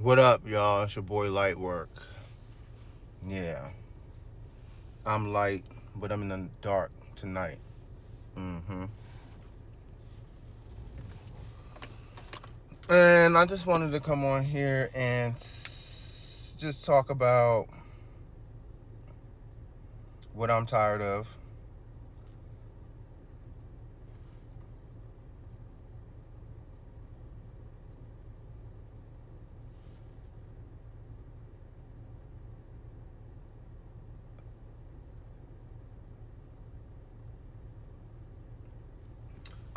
What up, y'all? It's your boy Lightwork. Yeah, I'm light, but I'm in the dark tonight. hmm And I just wanted to come on here and just talk about what I'm tired of.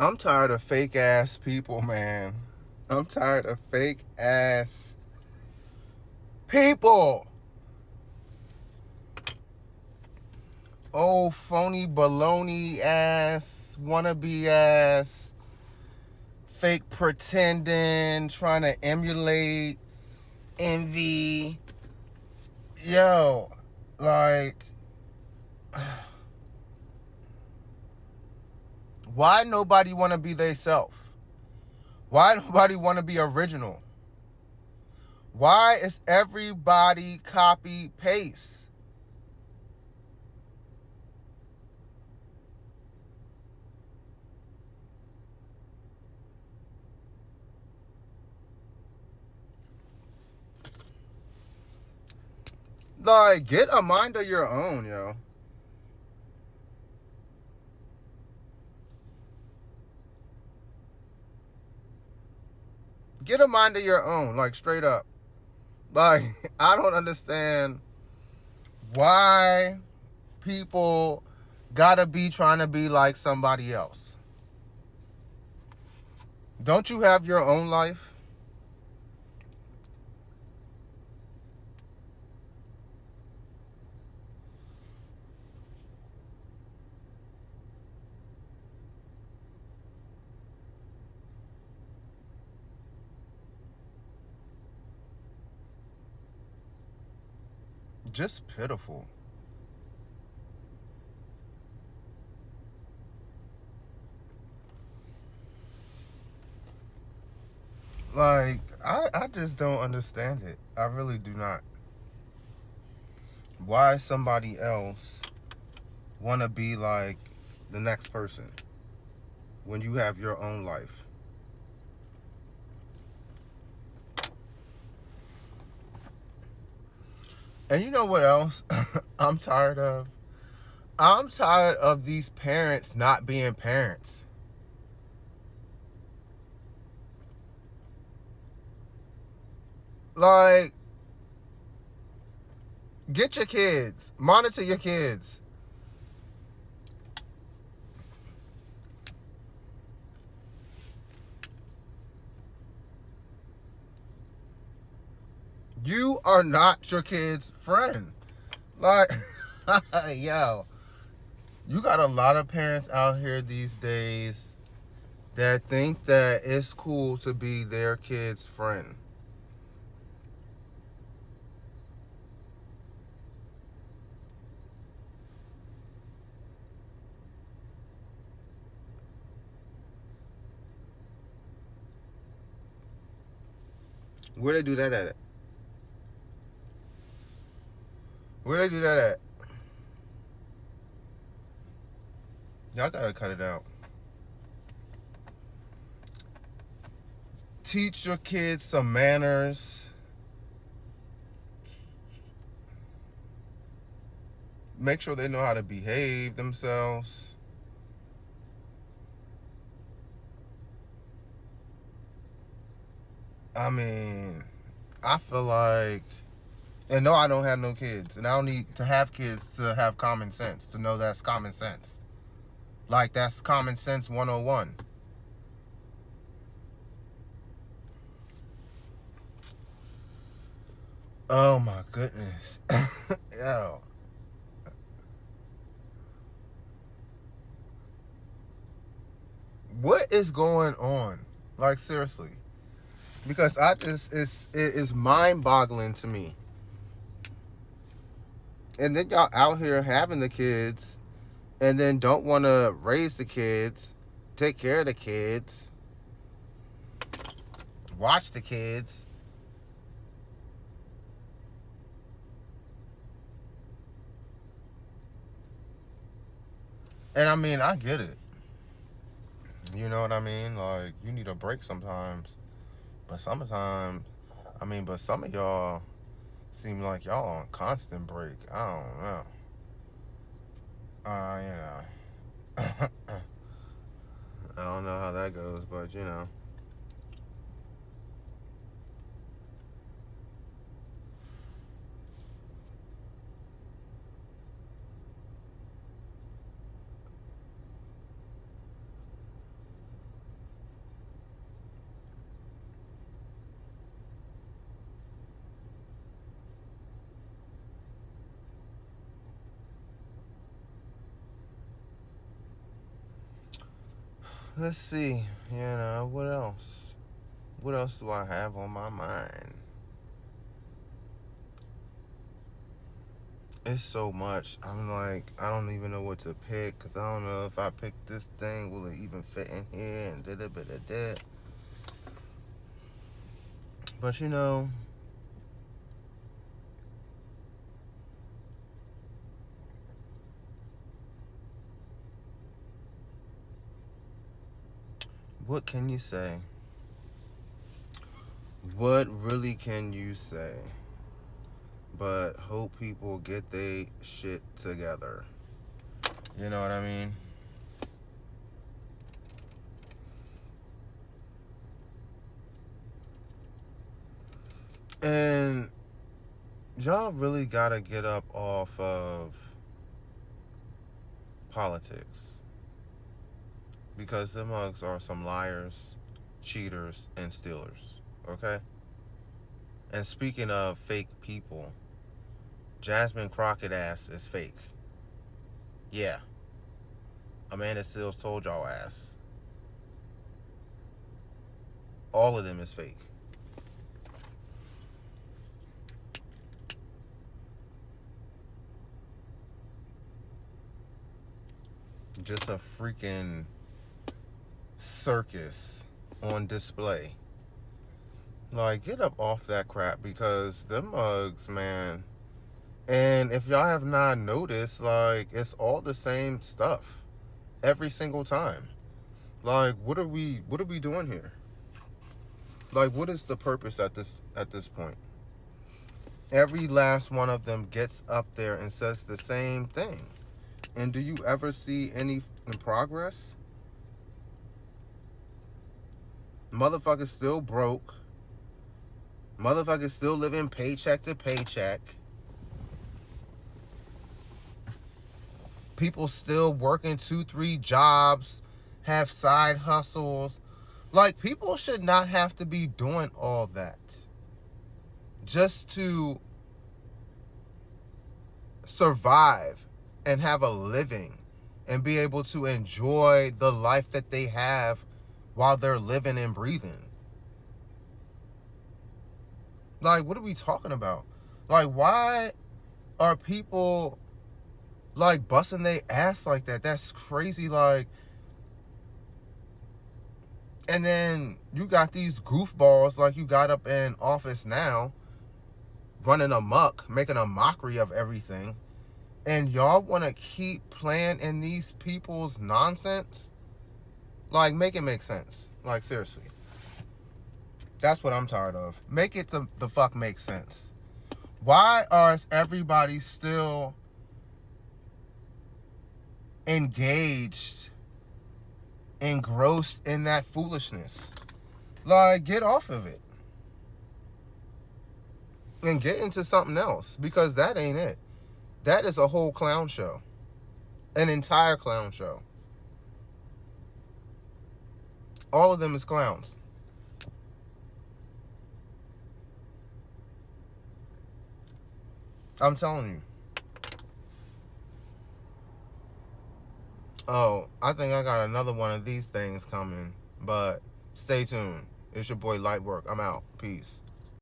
I'm tired of fake ass people, man. I'm tired of fake ass people. Oh, phony baloney ass, wannabe ass, fake pretending, trying to emulate, envy. Yo, like, why nobody want to be they self? Why nobody want to be original? Why is everybody copy paste? Like, get a mind of your own, yo. Get a mind of your own, like, straight up. Like, I don't understand why people gotta be trying to be like somebody else. Don't you have your own life? Just pitiful. Like, I just don't understand it. I really do not. Why somebody else want to be like the next person when you have your own life? And you know what else I'm tired of? I'm tired of these parents not being parents. Like, get your kids, monitor your kids. You are not your kid's friend. Like, yo, you got a lot of parents out here these days that think that it's cool to be their kid's friend. Where they do that at? Where they do that at? Y'all gotta cut it out. Teach your kids some manners. Make sure they know how to behave themselves. I mean, I feel like, and no, I don't have no kids, and I don't need to have kids to have common sense, to know that's common sense. Like, that's common sense 101. Oh my goodness. Yo. What is going on? Like, seriously. Because it is mind boggling to me. And then y'all out here having the kids and then don't want to raise the kids, take care of the kids, watch the kids. And I mean, I get it. You know what I mean? Like, you need a break sometimes. But sometimes, but some of y'all seem like y'all on constant break. I don't know. I don't know how that goes, but you know. Let's see. You know, what else? What else do I have on my mind? It's so much. I'm like, I don't even know what to pick because I don't know if I pick this thing, will it even fit in here and da. But you know, what can you say? What really can you say? But hope people get their shit together. You know what I mean? And y'all really gotta get up off of politics. Because them mugs are some liars, cheaters, and stealers. Okay? And speaking of fake people, Jasmine Crockett ass is fake. Yeah. Amanda Seales told y'all ass. All of them is fake. Just a freaking circus on display. Like, get up off that crap because them mugs, man. And if y'all have not noticed, like, it's all the same stuff every single time. Like, what are we doing here? Like, what is the purpose at this point? Every last one of them gets up there and says the same thing. And do you ever see any progress? Motherfuckers still broke. Motherfuckers still living paycheck to paycheck. People still working 2-3 jobs, have side hustles. Like, people should not have to be doing all that just to survive and have a living and be able to enjoy the life that they have while they're living and breathing. Like, what are we talking about? Like, why are people like busting their ass like that? That's crazy. Like, and then you got these goofballs like you got up in office now running amok, making a mockery of everything. And y'all want to keep playing in these people's nonsense? Like, make it make sense. Like, seriously. That's what I'm tired of. Make it the fuck make sense. Why is everybody still engaged, engrossed in that foolishness? Like, get off of it. And get into something else. Because that ain't it. That is a whole clown show. An entire clown show. All of them is clowns. I'm telling you. Oh, I think I got another one of these things coming. But stay tuned. It's your boy Lightwork. I'm out. Peace.